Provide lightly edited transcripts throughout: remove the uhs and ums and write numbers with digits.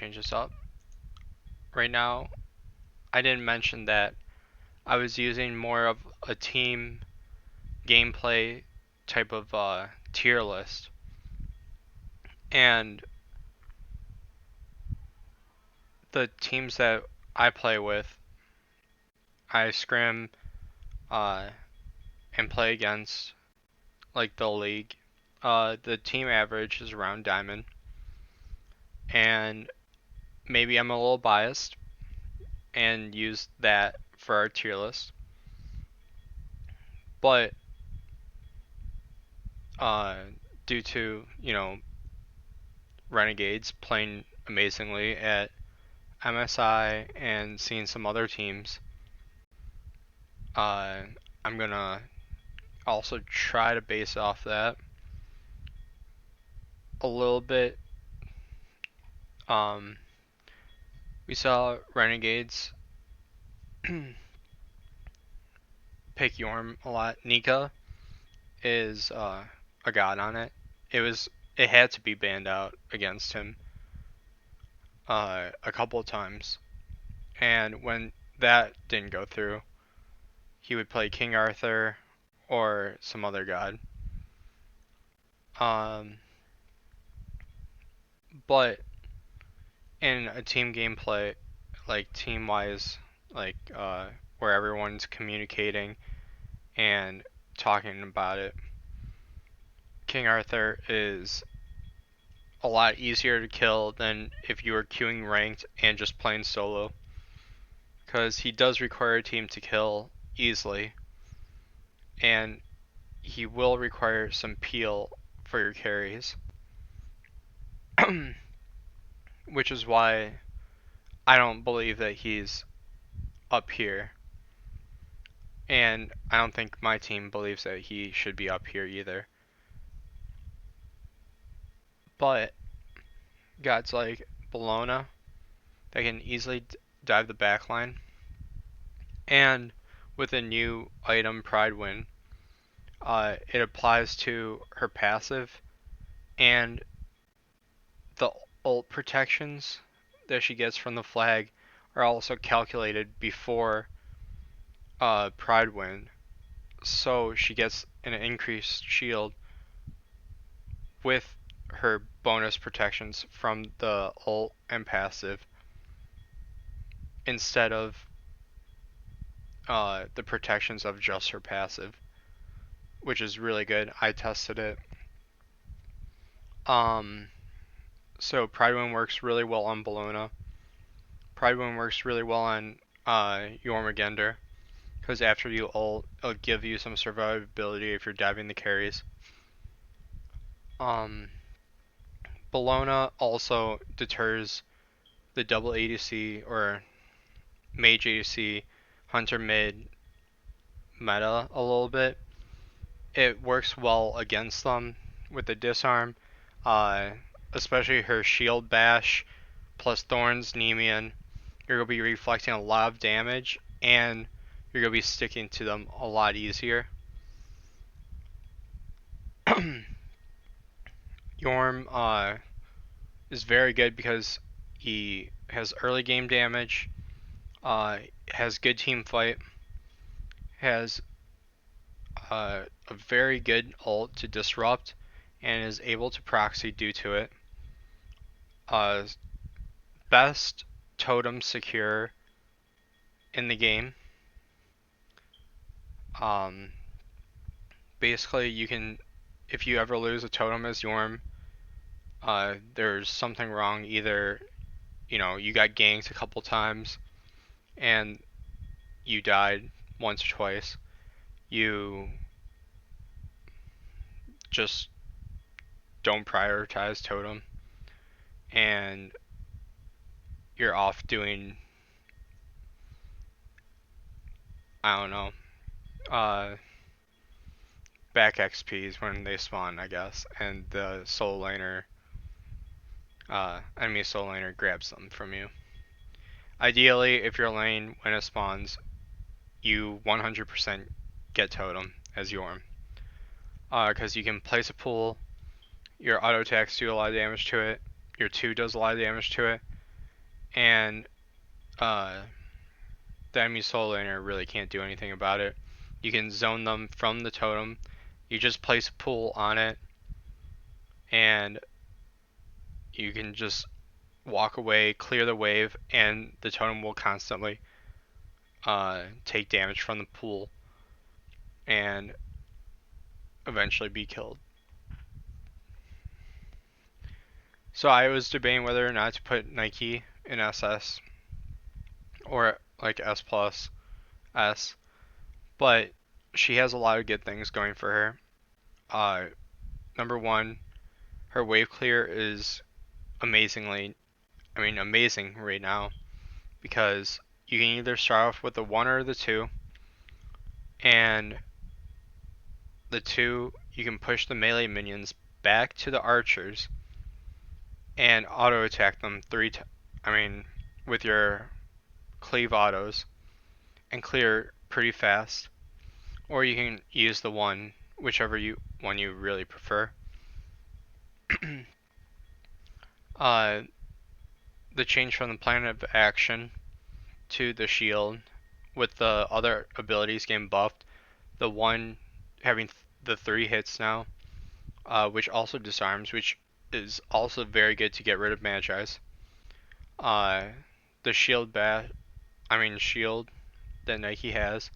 change this up. Right now, I didn't mention that I was using more of a team gameplay type of tier list. And the teams that I play with, I scrim and play against, like the league. The team average is around diamond. And maybe I'm a little biased and use that for our tier list. But due to, Renegades playing amazingly at MSI and seeing some other teams, I'm gonna also try to base off that a little bit. We saw Renegades pick Yorm a lot. Nika is a god on it. It had to be banned out against him a couple of times, and when that didn't go through, he would play King Arthur or some other god. But in a team gameplay, like team wise, like where everyone's communicating and talking about it, King Arthur is a lot easier to kill than if you were queuing ranked and just playing solo, because he does require a team to kill easily, and he will require some peel for your carries. Which is why I don't believe that he's up here. And I don't think my team believes that he should be up here either. But guys like Bologna, they can easily dive the backline. And with a new item, Pride Win, it applies to her passive, and the ult protections that she gets from the flag are also calculated before Pride Win. So she gets an increased shield with her bonus protections from the ult and passive instead of the protections of just her passive, which is really good. I tested it. So Pride works really well on Bologna. Pride works really well on Jormungandr, because after you ult, it'll give you some survivability if you're diving the carries. Bologna also deters the double ADC or mage ADC hunter mid meta a little bit. It works well against them with the disarm, especially her shield bash plus Thorns Nemean. You're going to be reflecting a lot of damage, and you're going to be sticking to them a lot easier. Yorm is very good because he has early game damage, has good team fight, has a very good ult to disrupt, and is able to proxy due to it. Best totem secure in the game. Basically, you can, if you ever lose a totem as Yorm, there's something wrong. Either, you got ganked a couple times and you died once or twice. You just don't prioritize totem, and you're off doing, I don't know, back XPs when they spawn, I guess, and the solo laner, enemy solo laner grabs them from you. Ideally, if your lane, when it spawns, you 100% get totem as Yorm. Because you can place a pool, your auto attacks do a lot of damage to it, your 2 does a lot of damage to it, and uh, the enemy soul laner really can't do anything about it. You can zone them from the totem. You just place a pool on it, and you can just walk away, clear the wave, and the totem will constantly take damage from the pool and eventually be killed. So I was debating whether or not to put Nike in SS or like S plus S, but she has a lot of good things going for her. Number one, her wave clear is amazing right now because you can either start off with the one or the two, and the two you can push the melee minions back to the archers and auto attack them with your cleave autos and clear pretty fast. Or you can use the one, whichever one you really prefer. uh, the change from the plan of action to the shield with the other abilities getting buffed. The one having the 3 hits now, which also disarms, which is also very good to get rid of Magi's. The shield that Nike has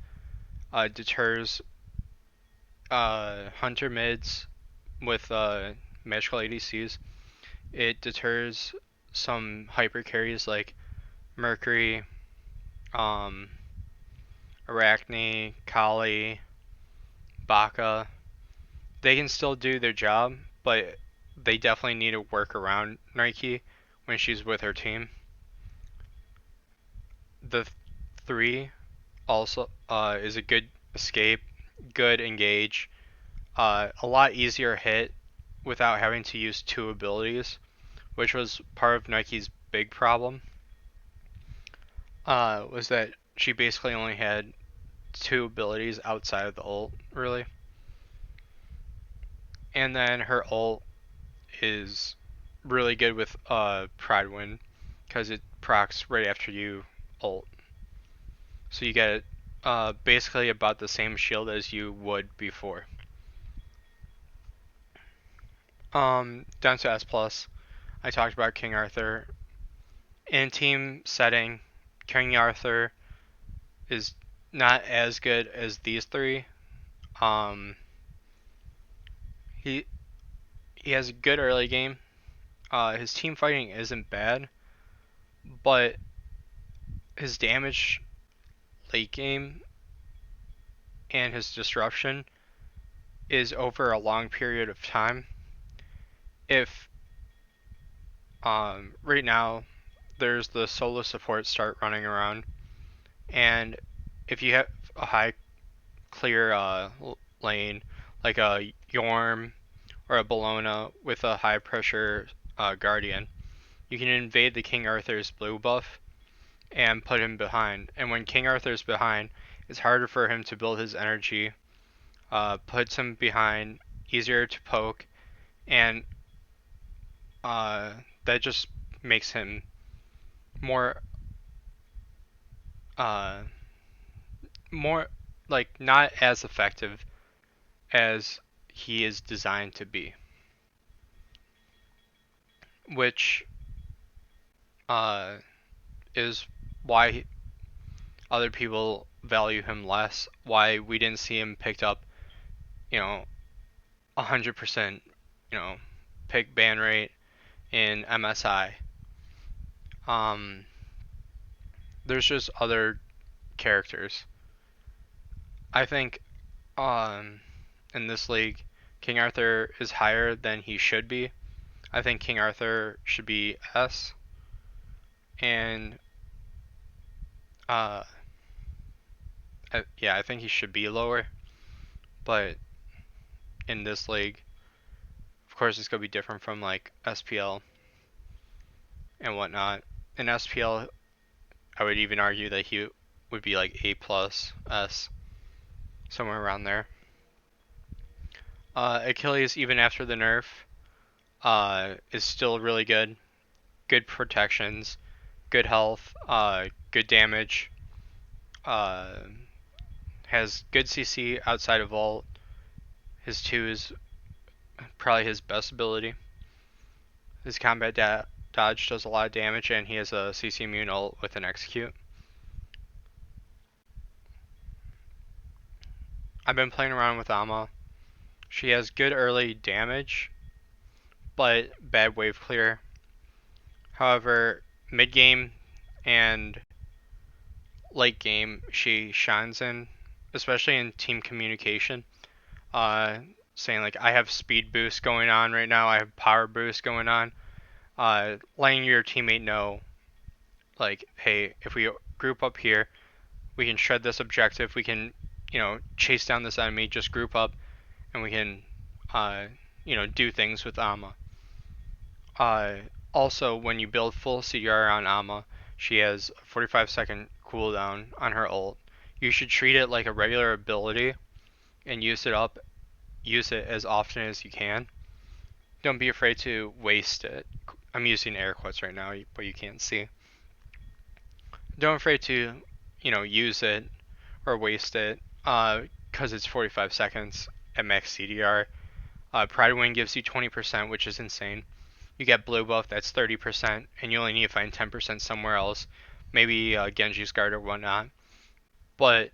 deters hunter mids with magical ADCs. It deters some hyper carries like Mercury, um, Arachne, Kali, Baka. They can still do their job, but they definitely need to work around Nike when she's with her team. The 3 also is a good escape, good engage, a lot easier hit without having to use 2 abilities, which was part of Nike's big problem. Was that she basically only had 2 abilities outside of the ult, really. And then her ult is really good with Pride Wind because it procs right after you ult. So you get basically about the same shield as you would before. Down to S plus, I talked about King Arthur. In team setting, King Arthur is not as good as these 3. Um, he he has a good early game. His team fighting isn't bad, but his damage late game and his disruption is over a long period of time. If right now there's the solo support start running around, and if you have a high clear lane like a Yorm or a Bellona with a high pressure Guardian, you can invade the King Arthur's blue buff and put him behind. And when King Arthur's behind, it's harder for him to build his energy, puts him behind, easier to poke, and that just makes him more, uh, more like not as effective as he is designed to be, which uh, is why other people value him less. Why we didn't see him picked up, 100%, pick ban rate in MSI. Um, there's just other characters. I think in this league, King Arthur is higher than he should be. I think King Arthur should be S, and uh, I think he should be lower. But in this league, of course, it's gonna be different from like SPL and whatnot. In SPL, I would even argue that he would be like A plus S, somewhere around there. Achilles, even after the nerf, is still really good. Good protections, good health, good damage, uh, has good CC outside of ult. His 2 is probably his best ability. His combat dodge does a lot of damage, and he has a CC immune ult with an execute. I've been playing around with Amma. She has good early damage, but bad wave clear. However, mid game and late game, she shines in, especially in team communication. Uh, Saying like, I have speed boost going on right now, I have power boost going on. Letting your teammate know, like, hey, if we group up here, we can shred this objective. We can, chase down this enemy. Just group up, and we can, uh, do things with Amma. Uh, Also, when you build full CDR on Amma, she has a 45-second cooldown on her ult. You should treat it like a regular ability and use it as often as you can. Don't be afraid to waste it. I'm using air quotes right now, but you can't see. Don't be afraid to, use it or waste it, because it's 45 seconds at max CDR. Pride Wing gives you 20%, which is insane. You get blue buff, that's 30%, and you only need to find 10% somewhere else, maybe Genji's Guard or whatnot. But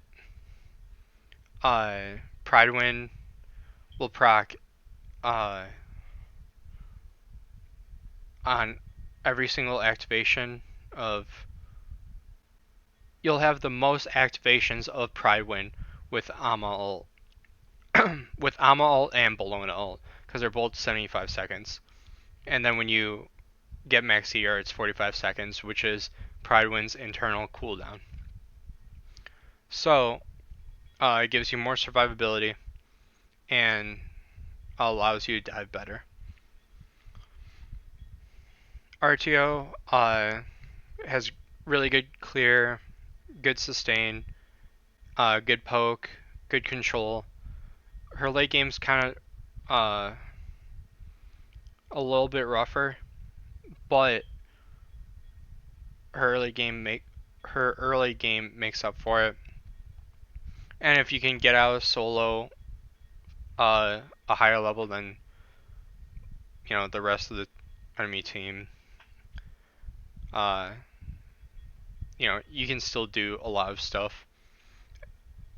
Pride Win will proc on every single activation of. You'll have the most activations of Pride Win with Amma ult. With Amma ult and Bologna ult, because they're both 75 seconds. And then when you get max CR, it's 45 seconds, which is Pride Win's internal cooldown. So, it gives you more survivability and allows you to dive better. RTO has really good clear, good sustain, good poke, good control. Her late game's kind of a little bit rougher, but her early game makes up for it. And if you can get out of solo a higher level than the rest of the enemy team, you can still do a lot of stuff.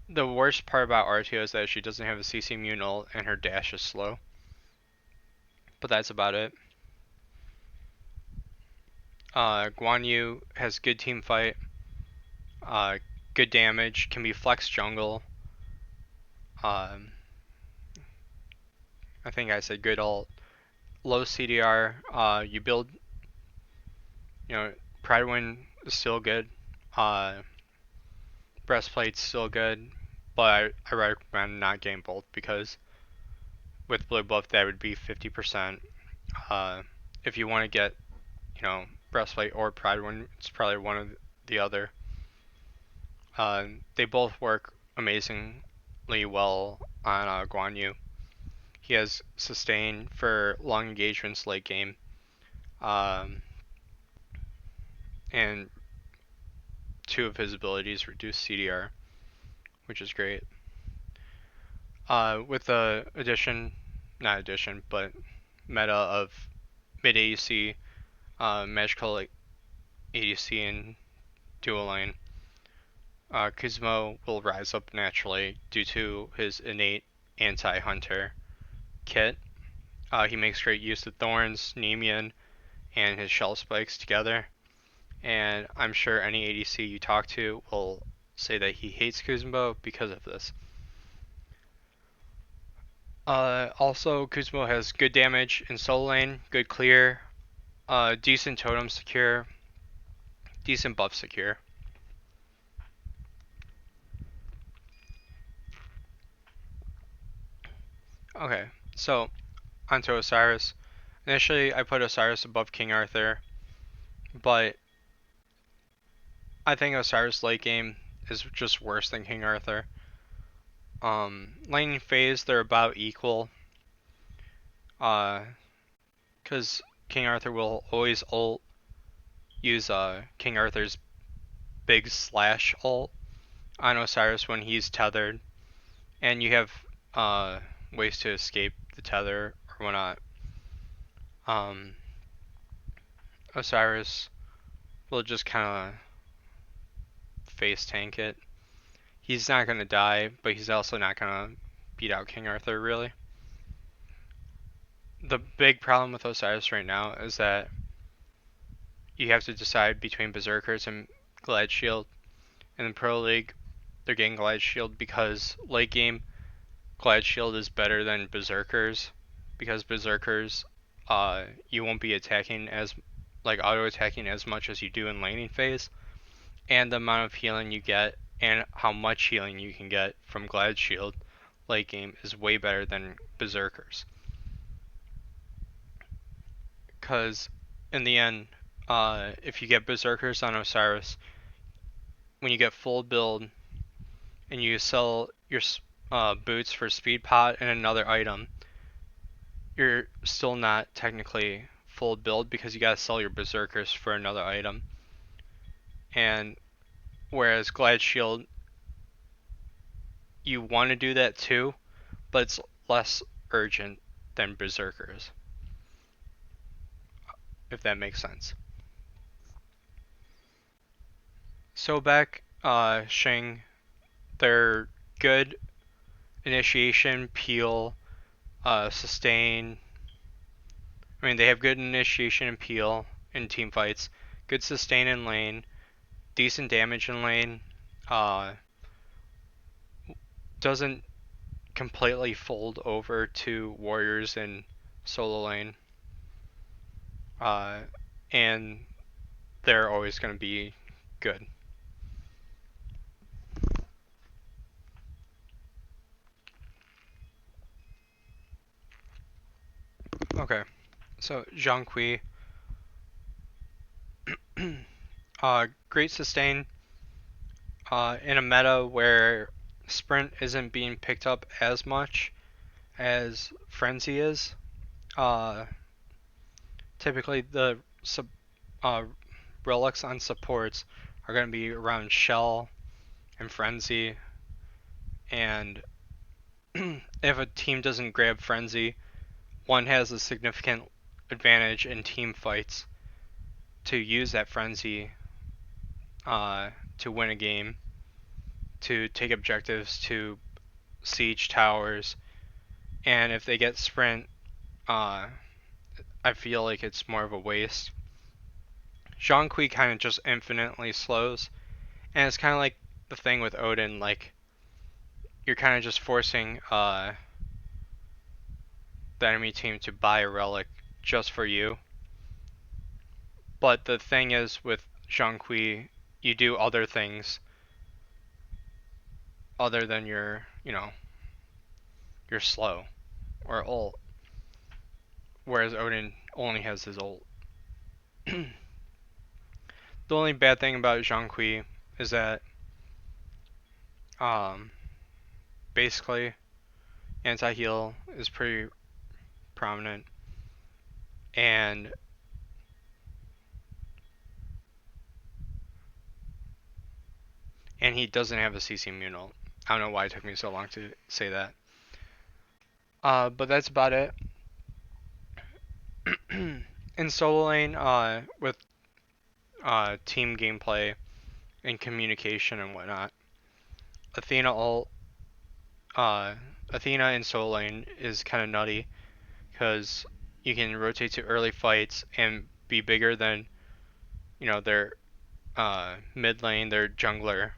The worst part about RTO is that she doesn't have a CC immune ult and her dash is slow. But that's about it. Guan Yu has good team fight, good damage, can be flex jungle. I think I said good ult. Low CDR. You build. Pride Win is still good. Breastplate's still good, but I recommend not getting both because with blue buff that would be 50%. If you want to get, breastplate or Pride Win, it's probably one of the other. They both work amazingly well on Guan Yu. He has sustain for long engagements late game, and 2 of his abilities reduce CDR, which is great. With the but meta of mid ADC, magical ADC and dual lane, Kuzumo will rise up naturally due to his innate anti-hunter kit. He makes great use of Thorns, Nemean, and his Shell Spikes together. And I'm sure any ADC you talk to will say that he hates Kuzumo because of this. Also, Kuzumo has good damage in solo lane, good clear, decent totem secure, decent buff secure. Okay, so onto Osiris. Initially, I put Osiris above King Arthur, but I think Osiris late game is just worse than King Arthur. Lane phase, they're about equal. Because King Arthur will always ult use King Arthur's big slash ult on Osiris when he's tethered, and you have ways to escape the tether or whatnot. Osiris will just kind of face tank it. He's not going to die, but he's also not going to beat out King Arthur, really. The big problem with Osiris right now is that you have to decide between Berserkers and Glad Shield. In the Pro League, they're getting Glad Shield because late game, Glad Shield is better than Berserkers, because Berserkers, you won't be attacking as, like, auto-attacking as much as you do in laning phase, and the amount of healing you get and how much healing you can get from Glad Shield late game is way better than Berserkers. Because in the end, if you get Berserkers on Osiris, when you get full build and you sell your boots for speed pot and another item, you're still not technically full build because you gotta sell your Berserkers for another item. And whereas Glad Shield, you want to do that too, but it's less urgent than Berserkers, if that makes sense. Sobek, Shing, they're good initiation, peel, sustain. I mean, they have good initiation and peel in team fights, good sustain in lane, decent damage in lane, doesn't completely fold over to warriors in solo lane, and they're always going to be good. Okay, so Zhang Kui, great sustain in a meta where sprint isn't being picked up as much as Frenzy is. Typically the relics on supports are going to be around Shell and Frenzy, and if a team doesn't grab Frenzy, one has a significant advantage in team fights to use that Frenzy to win a game, to take objectives, to siege towers, and if they get sprint, I feel like it's more of a waste. Zhang Kui kind of just infinitely slows, and it's kind of like the thing with Odin, like, you're kind of just forcing the enemy team to buy a relic just for you. But the thing is, with Zhang Kui, you do other things other than your slow or ult, whereas Odin only has his ult. The only bad thing about Zhang Kui is that basically anti-heal is pretty prominent, and he doesn't have a CC immune ult. I don't know why it took me so long to say that. But that's about it. In solo lane, with team gameplay and communication and whatnot, Athena ult, Athena in solo lane is kind of nutty because you can rotate to early fights and be bigger than their mid lane, their jungler,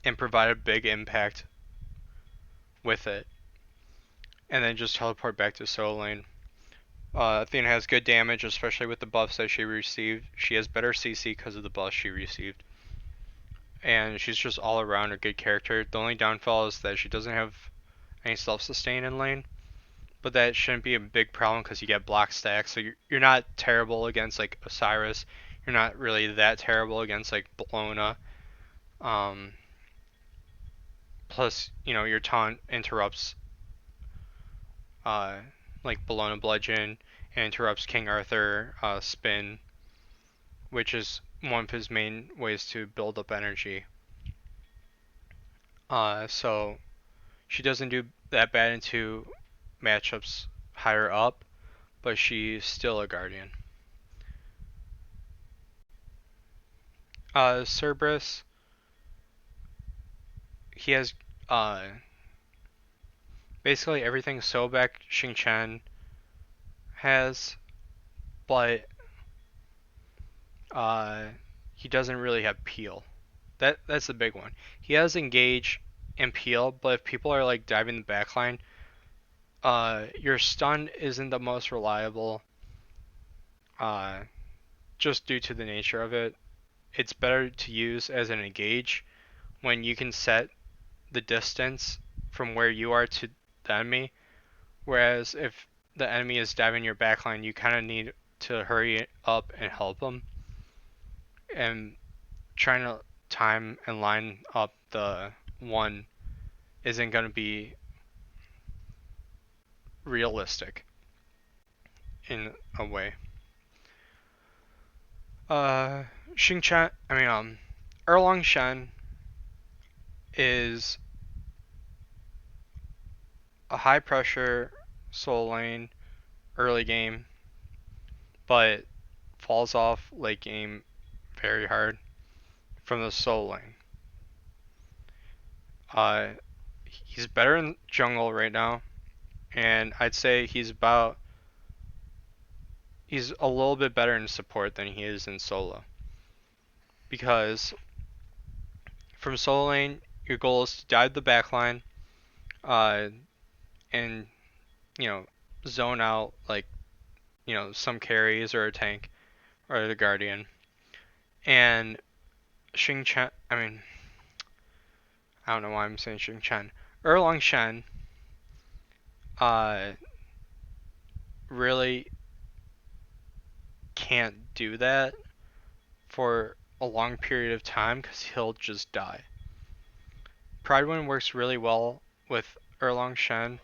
and provide a big impact with it, and then just teleport back to solo lane. Athena has good damage, especially with the buffs that she received. She has better CC because of the buffs she received. And she's just all around a good character. The only downfall is that she doesn't have any self-sustain in lane. But that shouldn't be a big problem because you get block stacks. So you're not terrible against like Osiris. You're not really that terrible against like Bologna. Plus, your taunt interrupts like Bologna Bludgeon and interrupts King Arthur spin. which is one of his main ways to build up energy. So she doesn't do that bad into matchups higher up, but she's still a Guardian. Cerberus, he has basically everything Sobek Xingqian has, but uh, he doesn't really have peel. That's the big one. He has engage and peel, but if people are like diving the backline, your stun isn't the most reliable. Uh, just due to the nature of it, it's better to use as an engage when you can set the distance from where you are to the enemy. Whereas if the enemy is diving your backline, you kind of need to hurry up and help them. And trying to time and line up the one isn't going to be realistic in a way. Uh, Erlang Shen is a high pressure soul lane early game, but falls off late game very hard from the soul lane. He's better in jungle right now, and I'd say he's a little bit better in support than he is in solo. Because from solo lane, your goal is to dive the backline, and zone out like some carries or a tank or the guardian. And Xing Chen, I don't know why I'm saying Xing Chen. Erlang Shen, uh, really can't do that for a long period of time because he'll just die. Pridewind works really well with Erlang Shen,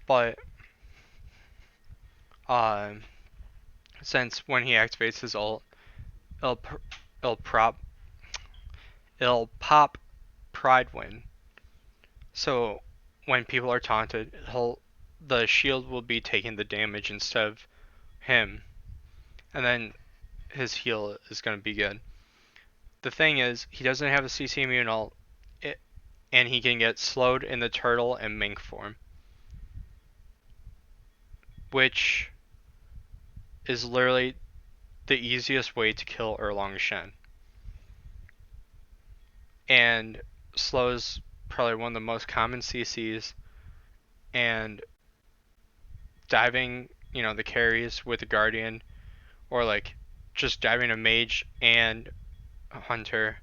but uh, since when he activates his ult, it'll, it'll prop it'll pop Pridewind. So when people are taunted, the shield will be taking the damage instead of him, and then his heal is going to be good. The thing is, he doesn't have a CC immune ult, and he can get slowed in the turtle and mink form, which is literally the easiest way to kill Erlang Shen. And slow is probably one of the most common CCs, and diving, the carries with the Guardian, or like just diving a mage and a hunter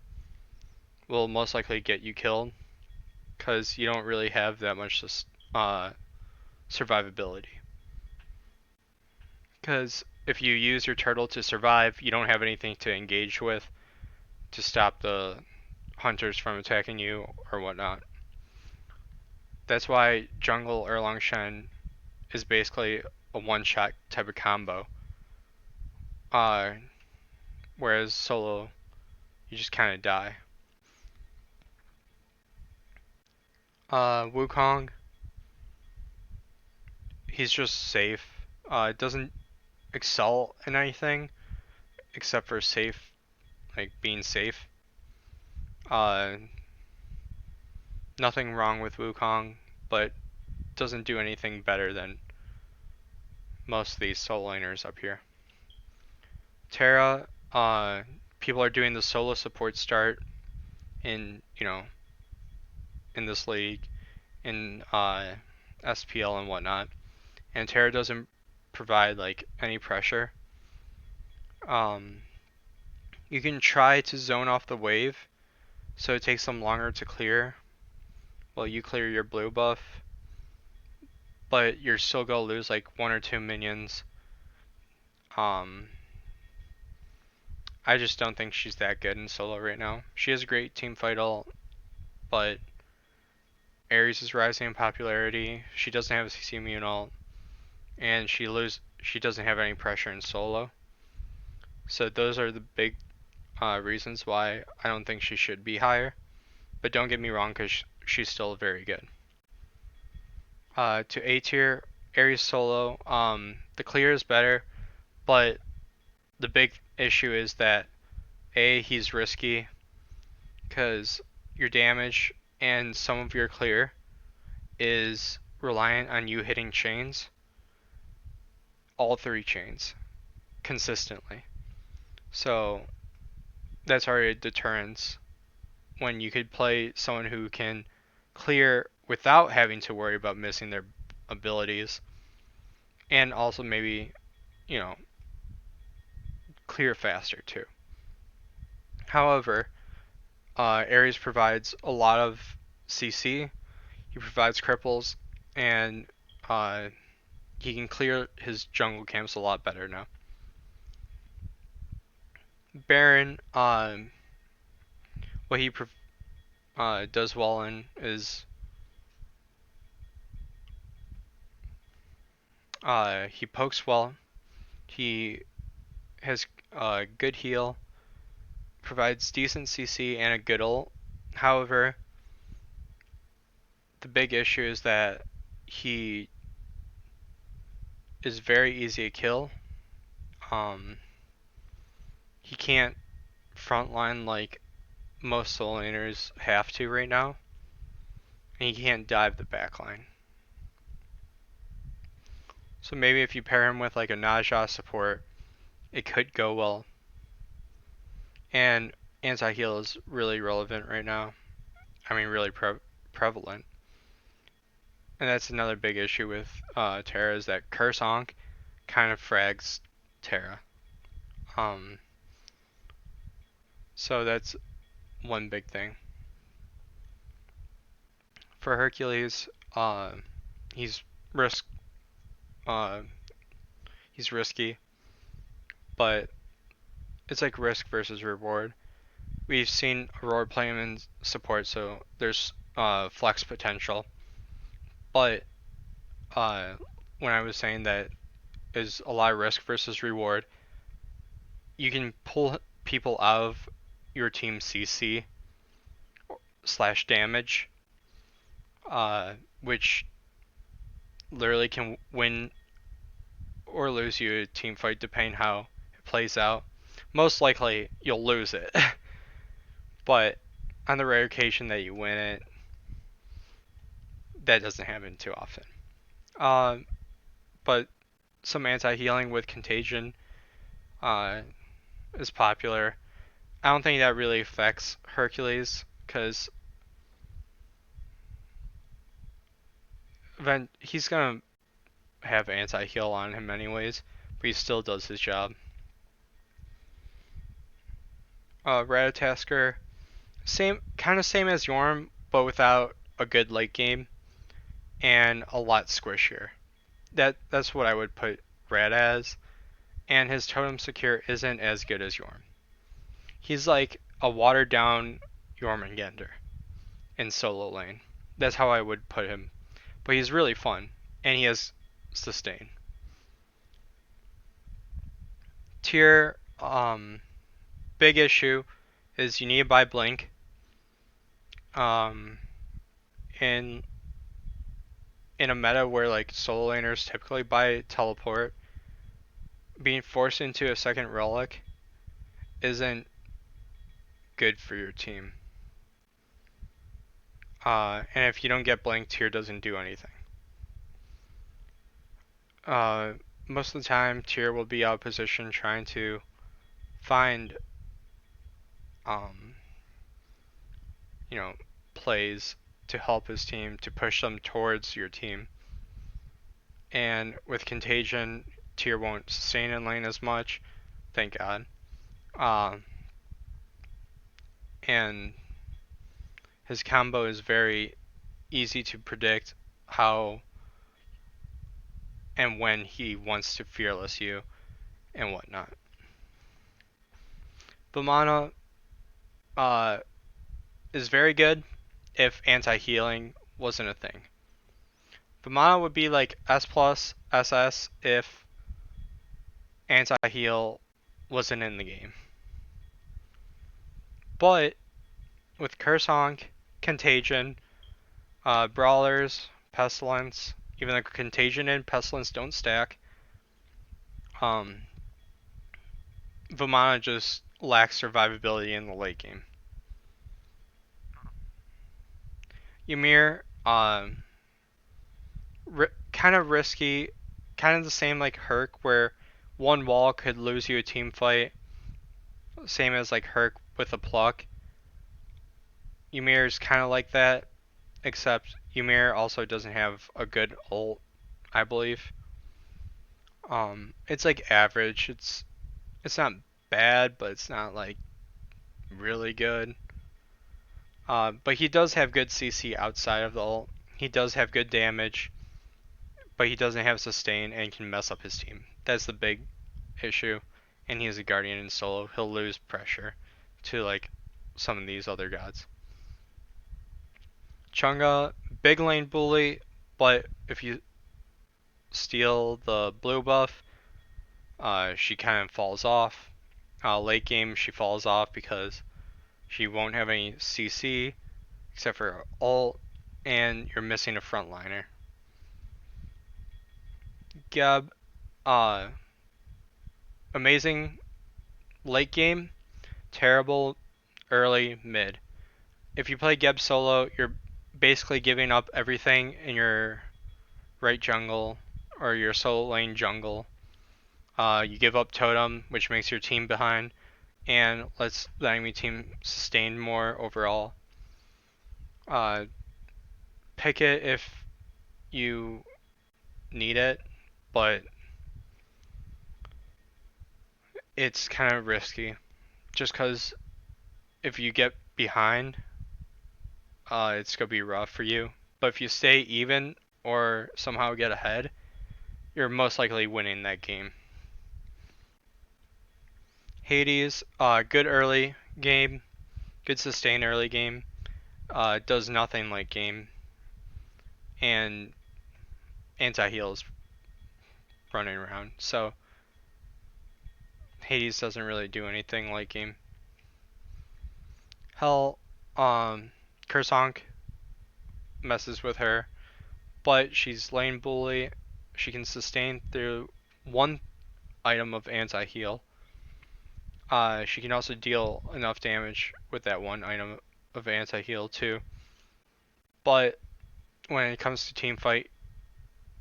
will most likely get you killed because you don't really have that much survivability. Because if you use your turtle to survive, you don't have anything to engage with to stop the hunters from attacking you or whatnot. That's why jungle Erlang Shen is basically a one-shot type of combo. Whereas solo, you just kind of die. Wukong, he's just safe. Doesn't excel in anything except for safe, like being safe. Nothing wrong with Wukong, but doesn't do anything better than most of these solo laners up here. Terra, people are doing the solo support start in in this league, in SPL and whatnot, and Terra doesn't provide like any pressure. You can try to zone off the wave, so it takes them longer to clear while you clear your blue buff, but you're still gonna lose like 1 or 2 minions. I just don't think she's that good in solo right now. She has a great team fight ult, but Ares is rising in popularity. She doesn't have a CC immune ult, and she doesn't have any pressure in solo. So those are the big reasons why I don't think she should be higher. But don't get me wrong, because she's still very good. To A tier, Ares solo. The clear is better, but the big issue is that he's risky because your damage and some of your clear is reliant on you hitting chains, all 3 chains, consistently. So that's already a deterrence when you could play someone who can clear without having to worry about missing their abilities, and also maybe, you know, clear faster too. However, Ares provides a lot of CC, he provides cripples, and he can clear his jungle camps a lot better now. Baron, what he does well in is he pokes well, he has a good heal, provides decent CC and a good ult. However, the big issue is that he is very easy to kill. He can't frontline like most solo laners have to right now, and he can't dive the backline. So maybe if you pair him with like a Naja support, it could go well. And anti-heal is really relevant right now. I mean, really prevalent. And that's another big issue with Terra, is that Curse Onk kind of frags Terra. So that's one big thing. For Hercules, he's risk uh, he's risky, but it's like risk versus reward. We've seen Aurora play him in support, so there's flex potential. But when I was saying that is a lot of risk versus reward, you can pull people out of your team CC / damage, which literally can win or lose you a team fight depending how it plays out. Most likely you'll lose it, but on the rare occasion that you win it, that doesn't happen too often. But some anti-healing with contagion is popular. I don't think that really affects Hercules because he's gonna have anti-heal on him anyways, but he still does his job. Ratatasker, kind of same as Yorm, but without a good late game and a lot squishier. That's what I would put Rat as, and his totem secure isn't as good as Yorm. He's like a watered down Jormungandr in solo lane. That's how I would put him. But he's really fun, and he has sustain. Tier, big issue is you need to buy Blink. In a meta where like solo laners typically buy Teleport, being forced into a second relic isn't good for your team. And if you don't get Blink, Tier doesn't do anything. Most of the time, Tier will be out of position trying to find, plays to help his team, to push them towards your team. And with Contagion, Tier won't sustain in lane as much, thank God. And his combo is very easy to predict how and when he wants to fearless you and whatnot. Vamana is very good if anti-healing wasn't a thing. Vamana would be like S plus SS if anti-heal wasn't in the game. But with Cursonk, Contagion, Brawlers, Pestilence, even though Contagion and Pestilence don't stack, um, Vamana just lacks survivability in the late game. Ymir, kind of risky, kind of the same like Herc, where one wall could lose you a team fight, same as like Herc with a pluck. Ymir is kind of like that, except Ymir also doesn't have a good ult, I believe. It's like average. It's not bad, but it's not like really good. But he does have good CC outside of the ult. He does have good damage, but he doesn't have sustain and can mess up his team. That's the big issue. And he is a guardian in solo. He'll lose pressure to like some of these other gods. Chunga, big lane bully, but if you steal the blue buff, she kind of falls off. Late game, she falls off because she won't have any CC except for ult, and you're missing a frontliner. Geb, uh, amazing late game, terrible early mid. If you play Geb solo, you're basically giving up everything in your right jungle or your solo lane jungle. You give up totem, which makes your team behind, and lets the enemy team sustain more overall. Pick it if you need it, but it's kind of risky. Just because if you get behind, it's going to be rough for you. But if you stay even or somehow get ahead, you're most likely winning that game. Hades, good early game, good sustain early game, does nothing late game, and anti-heal is running around. So Hades doesn't really do anything late game. Hell, Cursonk messes with her, but she's lane bully. She can sustain through one item of anti-heal. She can also deal enough damage with that one item of anti-heal too. But when it comes to team fight,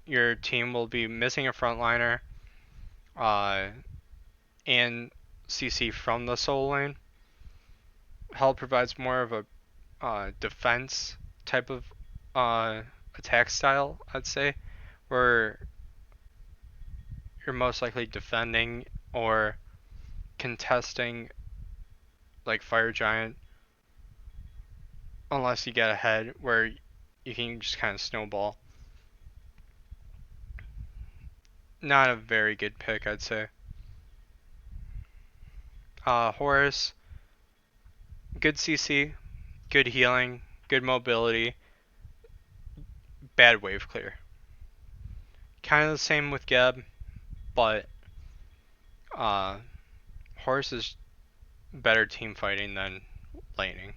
your team will be missing a frontliner, and CC from the solo lane. Hell provides more of a defense type of attack style, I'd say, where you're most likely defending or contesting like Fire Giant, unless you get ahead where you can just kind of snowball. Not a very good pick, I'd say. Horus, good CC, good healing, good mobility, bad wave clear. Kind of the same with Geb, but Horus is better team fighting than laning.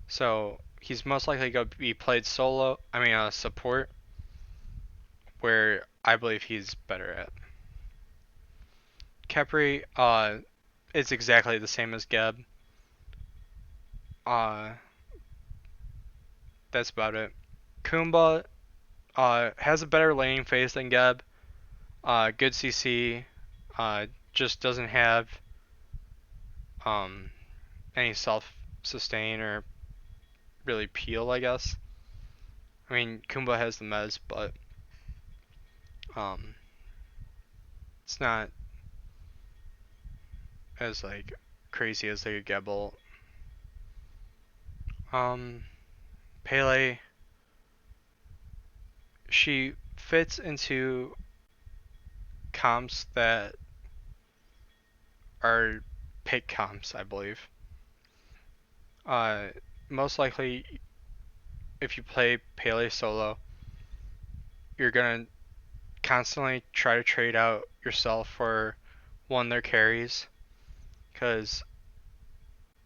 So he's most likely going to be played solo, support, where I believe he's better at. Khepri, is exactly the same as Geb. That's about it. Kumba, has a better laning phase than Geb. Good CC, just doesn't have any self-sustain or really peel, I guess. I mean, Kumba has the mez, but it's not as like crazy as the Geb ult. Pele, she fits into comps that are pick comps, I believe. Most likely, if you play Pele solo, you're gonna constantly try to trade out yourself for one of their carries, because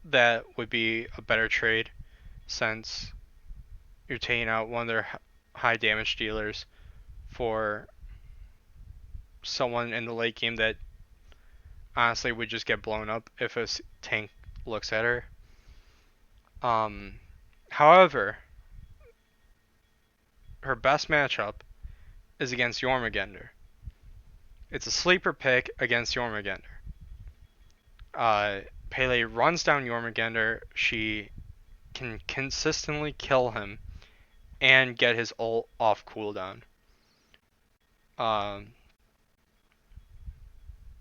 that would be a better trade since you're taking out one of their high damage dealers for someone in the late game that honestly would just get blown up if a tank looks at her. However, her best matchup is against Jormungandr. It's a sleeper pick against Jormungandr. Pele runs down Jormungandr. She can consistently kill him and get his ult off cooldown.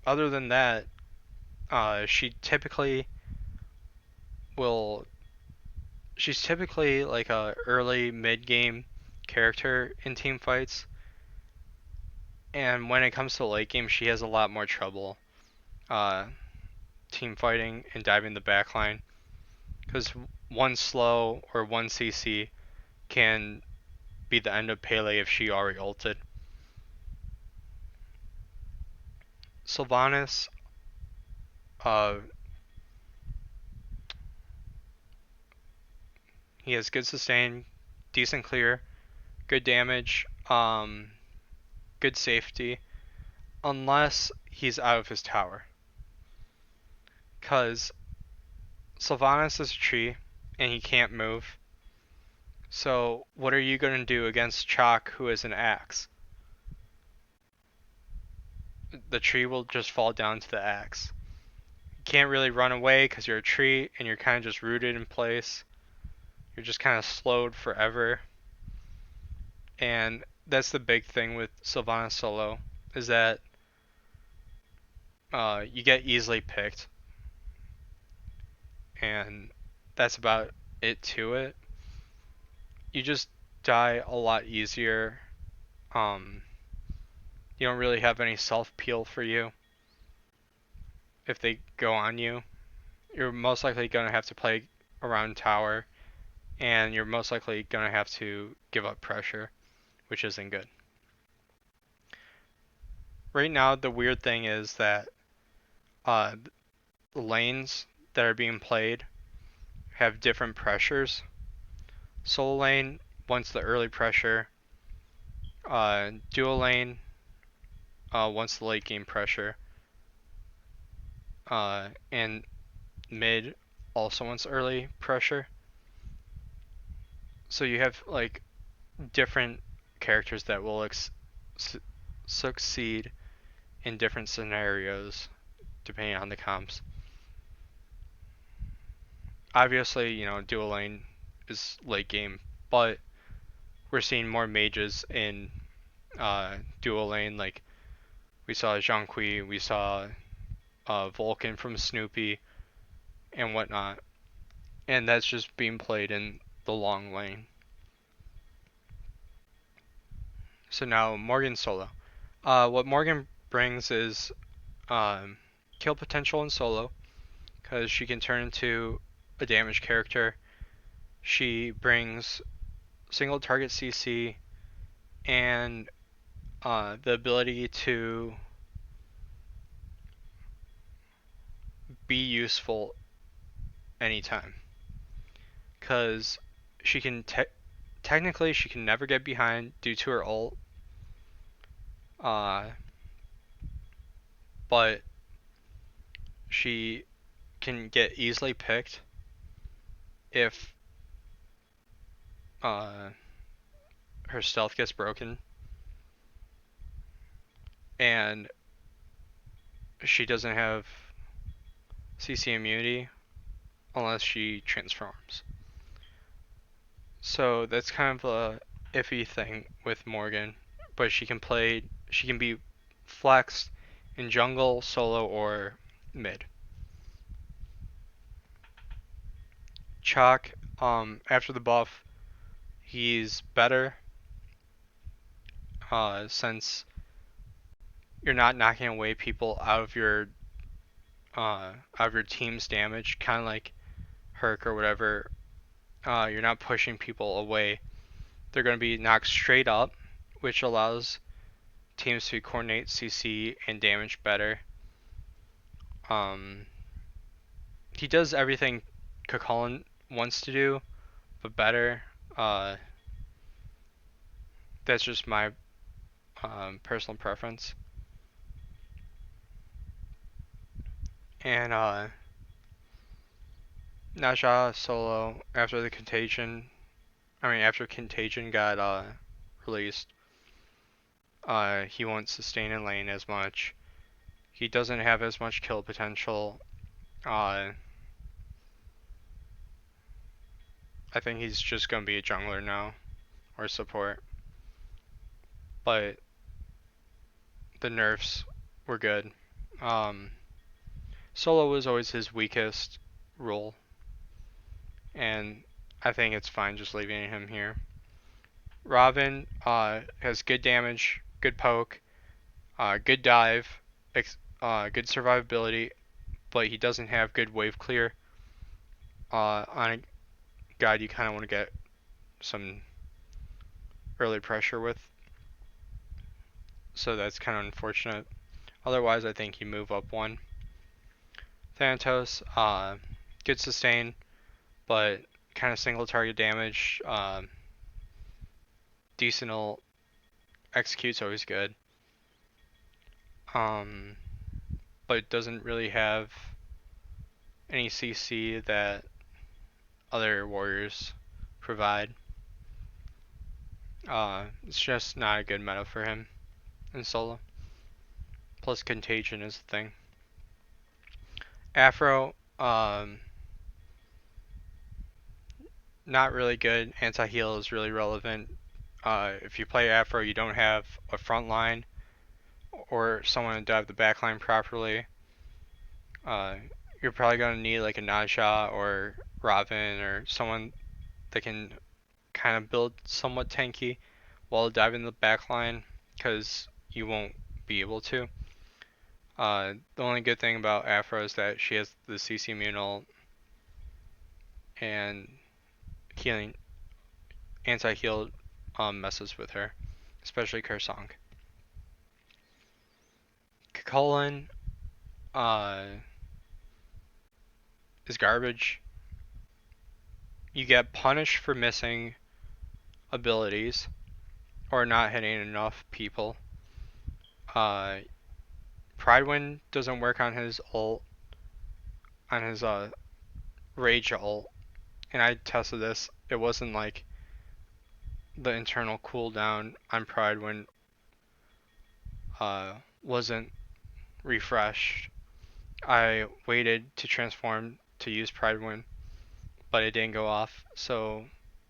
Other than that, she typically will. She's typically like a early mid game character in team fights, and when it comes to late game, she has a lot more trouble team fighting and diving the backline, because one slow or one CC can be the end of Pele if she already ulted. Sylvanas, he has good sustain, decent clear, good damage, good safety, unless he's out of his tower. Because Sylvanas is a tree, and he can't move. So what are you going to do against Chalk, who is an axe? The tree will just fall down to the axe. You can't really run away because you're a tree, and you're kind of just rooted in place. You're just kind of slowed forever. And that's the big thing with Sylvanas solo, is that you get easily picked. And that's about it to it. You just die a lot easier. You don't really have any self-peel for you. If they go on you, you're most likely going to have to play around tower, and you're most likely going to have to give up pressure, which isn't good. Right now, the weird thing is that the lanes that are being played have different pressures. Solo lane wants the early pressure. Dual lane wants the late game pressure. And mid also wants early pressure. So you have like different characters that will succeed in different scenarios depending on the comps. Obviously, dual lane is late game, but we're seeing more mages in dual lane. Like we saw Zhonghui, we saw Vulcan from Snoopy, and whatnot, and that's just being played in the long lane. So now Morgan solo. What Morgan brings is kill potential in solo, because she can turn into a damage character. She brings single target CC and the ability to be useful anytime. Because she can technically she can never get behind due to her ult. But she can get easily picked if her stealth gets broken, and she doesn't have CC immunity unless she transforms. So that's kind of a iffy thing with Morgan, but she can be flexed in jungle, solo, or mid. Chalk, after the buff, he's better since you're not knocking away people out of your team's damage, kind of like Herc or whatever. You're not pushing people away. They're going to be knocked straight up, which allows teams to coordinate CC and damage better. Um, he does everything Cucullin wants to do, but better. Uh, that's just my personal preference. And Naja solo after the Contagion. After Contagion got released, he won't sustain in lane as much. He doesn't have as much kill potential. Uh, I think he's just gonna be a jungler now or support. But the nerfs were good. Um, Solo was always his weakest role, and I think it's fine just leaving him here. Robin has good damage, good poke, good dive, good survivability, but he doesn't have good wave clear. On a guide you kind of want to get some early pressure with, so that's kind of unfortunate. Otherwise, I think you move up one. Thanatos, good sustain, but kind of single target damage. Decent execute's always good. But it doesn't really have any CC that other warriors provide. It's just not a good meta for him in solo. Plus Contagion is the thing. Afro, not really good. Anti-heal is really relevant. If you play Afro, you don't have a front line or someone to dive the back line properly. You're probably going to need like a Naja or Robin or someone that can kind of build somewhat tanky while diving the back line, because you won't be able to. The only good thing about Afro is that she has the CC immune ult and healing, anti-heal messes with her, especially Kersong. Cucullin is garbage. You get punished for missing abilities or not hitting enough people. Pridewind doesn't work on his ult, on his rage ult, and I tested this. It wasn't like the internal cooldown on Pridewind wasn't refreshed. I waited to transform to use Pridewind, but it didn't go off, so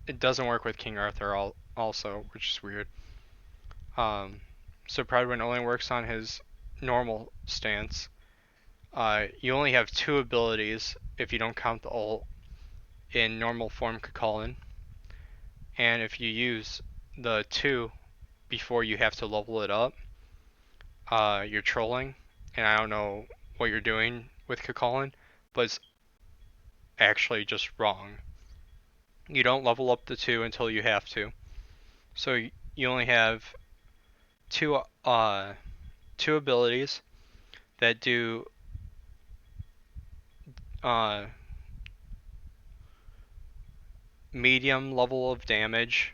it doesn't work with King Arthur also, which is weird. So Pridewind only works on his normal stance. You only have two abilities if you don't count the ult in normal form Cucullin, and if you use the two before you have to level it up, you're trolling, and I don't know what you're doing with Cucullin, but it's actually just wrong. You don't level up the two until you have to. So you only have two abilities that do medium level of damage,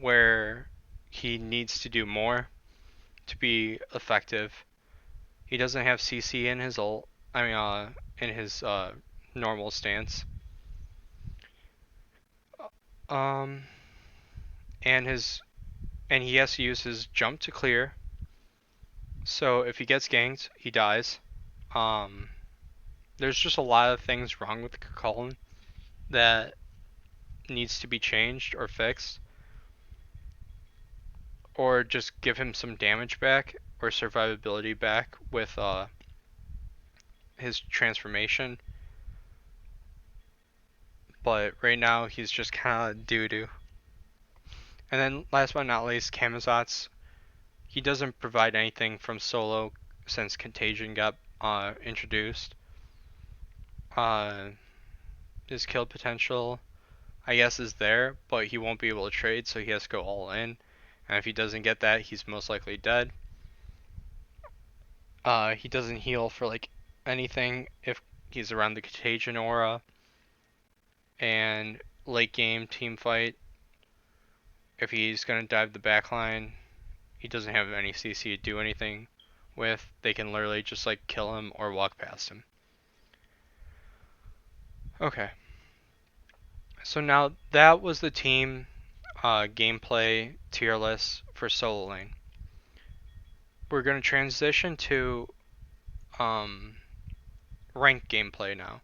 where he needs to do more to be effective. He doesn't have CC in his ult. In his normal stance. Um, and he has to use his jump to clear. So if he gets ganked, he dies. There's just a lot of things wrong with Cucullin that needs to be changed or fixed, or just give him some damage back or survivability back with his transformation. But right now he's just kind of doo-doo. And then last but not least, Camazotz. He doesn't provide anything from solo since Contagion got introduced. His kill potential, I guess, is there, but he won't be able to trade, so he has to go all in. And if he doesn't get that, he's most likely dead. He doesn't heal for like anything if he's around the contagion aura, and late game team fight, if he's gonna dive the backline, he doesn't have any CC to do anything with. They can literally just like kill him or walk past him. Okay. So now that was the team gameplay tier list for solo lane. We're going to transition to ranked gameplay now.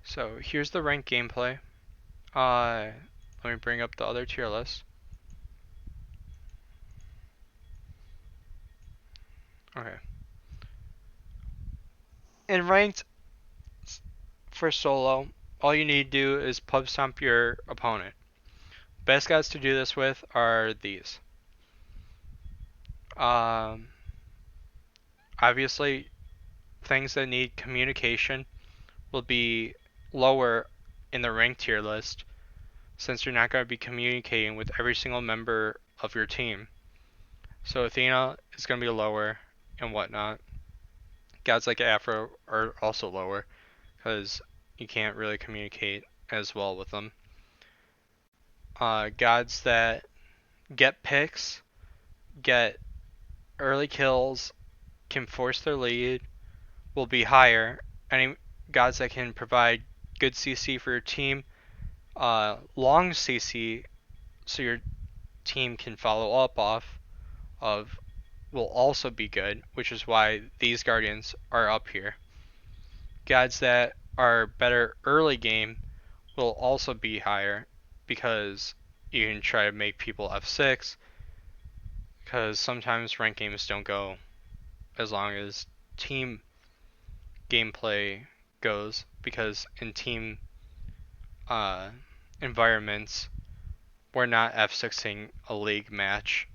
So here's the ranked gameplay. Let me bring up the other tier list. Okay. In ranked for solo, all you need to do is pub stomp your opponent. Best guys to do this with are these. Obviously, things that need communication will be lower in the ranked tier list since you're not going to be communicating with every single member of your team. So Athena is going to be lower and whatnot. Gods like Afro are also lower because you can't really communicate as well with them. Gods that get picks, get early kills, can force their lead, will be higher. Any gods that can provide good CC for your team, long CC, so your team can follow up off of, will also be good, which is why these guardians are up here. Gods that are better early game will also be higher because you can try to make people F6, because sometimes ranked games don't go as long as team gameplay goes, because in team environments we're not F6ing a league match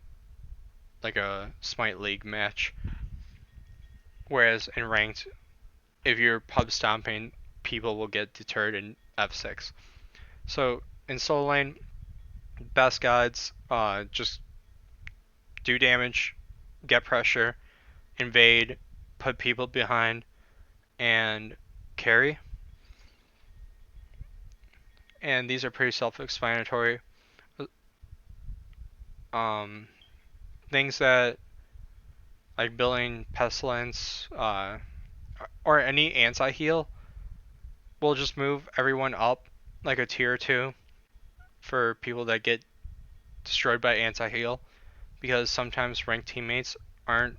like a Smite league match, whereas in ranked, if you're pub stomping, people will get deterred in F6. So in solo lane, best guides, just do damage, get pressure, invade, put people behind, and carry. And these are pretty self-explanatory. Things that like building pestilence, or any anti-heal will just move everyone up like a tier 2 for people that get destroyed by anti-heal, because sometimes ranked teammates aren't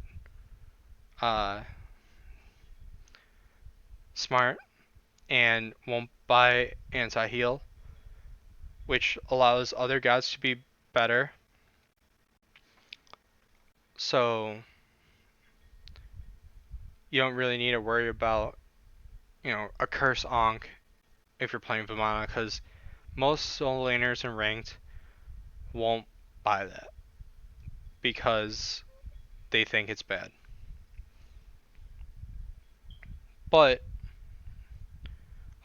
smart and won't buy anti-heal, which allows other gods to be better. So you don't really need to worry about, a curse onk if you're playing Vimana, because most solo laners in ranked won't buy that because they think it's bad. But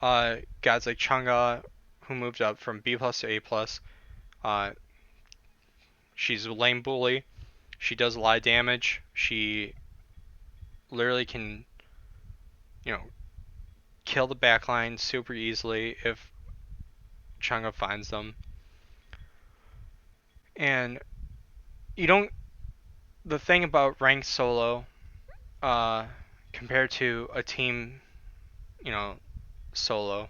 guys like Chang'e, who moved up from B plus to A plus, she's a lane bully. She does a lot of damage. She literally can, kill the backline super easily if Chang'e finds them. And the thing about ranked solo, compared to a team, solo,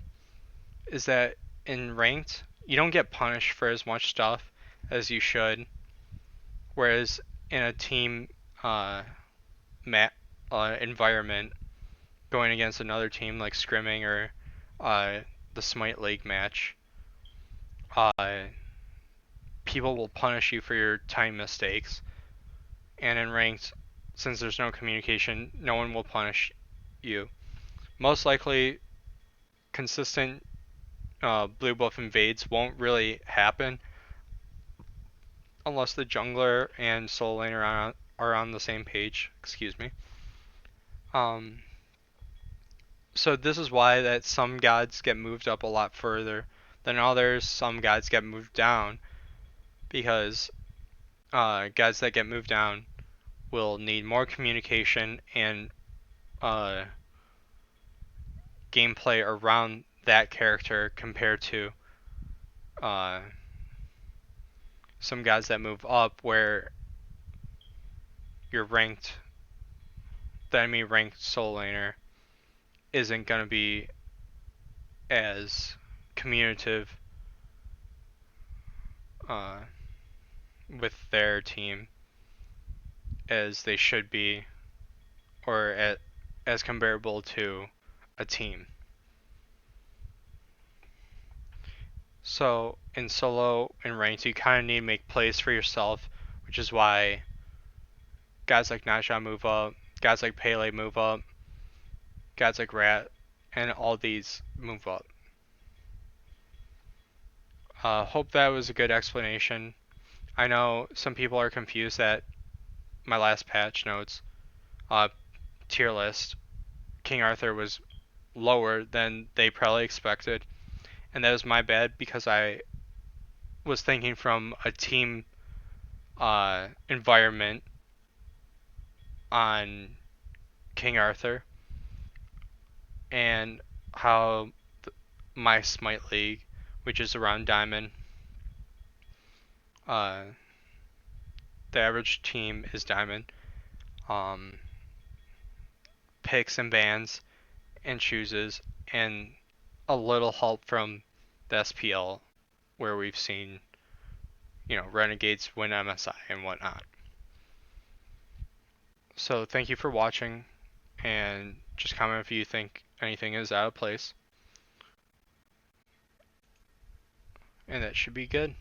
is that in ranked, you don't get punished for as much stuff as you should, whereas in a team environment, going against another team like scrimming or the Smite League match, people will punish you for your time mistakes. And in ranked, since there's no communication, no one will punish you. Most likely, consistent blue buff invades won't really happen unless the jungler and soul lane are on the same page. Excuse me. So this is why that some gods get moved up a lot further than others. Some gods get moved down because gods that get moved down will need more communication and gameplay around that character compared to uh, some guys that move up where you're ranked, the enemy ranked soul laner isn't going to be as communicative uh, with their team as they should be, or as comparable to a team. So in solo and ranked, you kind of need to make plays for yourself, which is why guys like Naja move up, guys like Pele move up, guys like Rat, and all these move up. Hope that was a good explanation. I know some people are confused at my last patch notes. Tier list, King Arthur was lower than they probably expected, and that was my bad because I was thinking from a team environment on King Arthur and how my Smite League, which is around Diamond, uh, the average team is Diamond, um, picks and bans and chooses, and a little help from the SPL where we've seen, Renegades win MSI and whatnot. So thank you for watching, and just comment if you think anything is out of place. And that should be good.